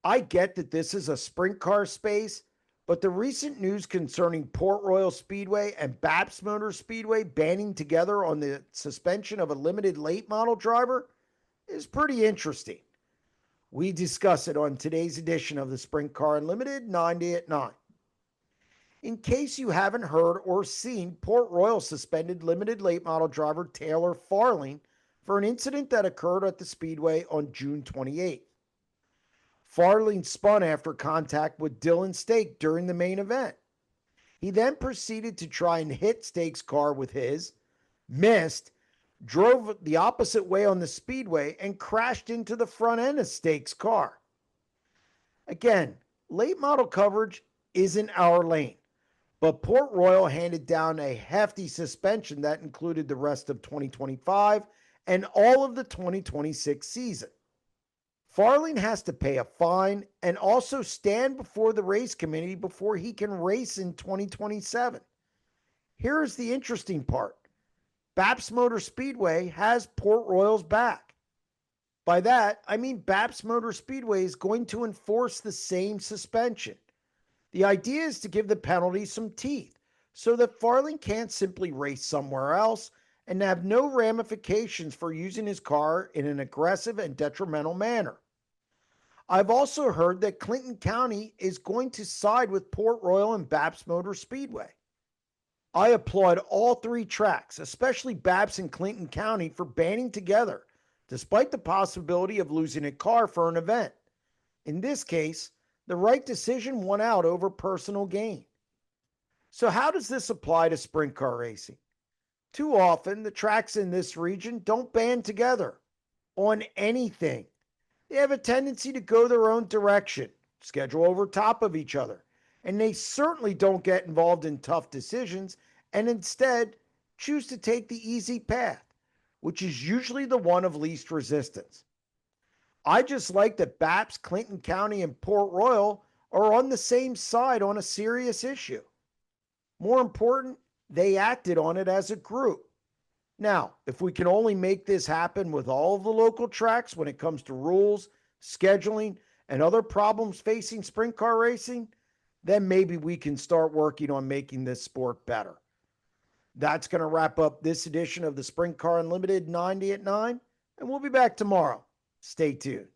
I get that this is a sprint car space, but the recent news concerning Port Royal Speedway and BAPS Motor Speedway banding together on the suspension of a limited late model driver is pretty interesting. We discuss it on today's edition of the Sprint Car Unlimited 90 at 9. In case you haven't heard or seen, Port Royal suspended limited late model driver Taylor Farling for an incident that occurred at the Speedway on June 28th. Farling spun after contact with Dylan Stake during the main event. He then proceeded to try and hit Stake's car with his, missed, drove the opposite way on the speedway, and crashed into the front end of Stake's car. Again, late model coverage isn't our lane, but Port Royal handed down a hefty suspension that included the rest of 2025 and all of the 2026 season. Farling has to pay a fine and also stand before the race committee before he can race in 2027. Here's the interesting part. BAPS Motor Speedway has Port Royal's back. By that, I mean BAPS Motor Speedway is going to enforce the same suspension. The idea is to give the penalty some teeth so that Farling can't simply race somewhere else and have no ramifications for using his car in an aggressive and detrimental manner. I've also heard that Clinton County is going to side with Port Royal and BAPS Motor Speedway. I applaud all three tracks, especially BAPS and Clinton County, for banding together, despite the possibility of losing a car for an event. In this case, the right decision won out over personal gain. So how does this apply to sprint car racing? Too often, the tracks in this region don't band together on anything. They have a tendency to go their own direction, schedule over top of each other, and they certainly don't get involved in tough decisions and instead choose to take the easy path, which is usually the one of least resistance. I just like that BAPS, Clinton County, and Port Royal are on the same side on a serious issue. More important, they acted on it as a group. Now, if we can only make this happen with all of the local tracks when it comes to rules, scheduling, and other problems facing sprint car racing, then maybe we can start working on making this sport better. That's going to wrap up this edition of the Sprint Car Unlimited 90 at 9, and we'll be back tomorrow. Stay tuned.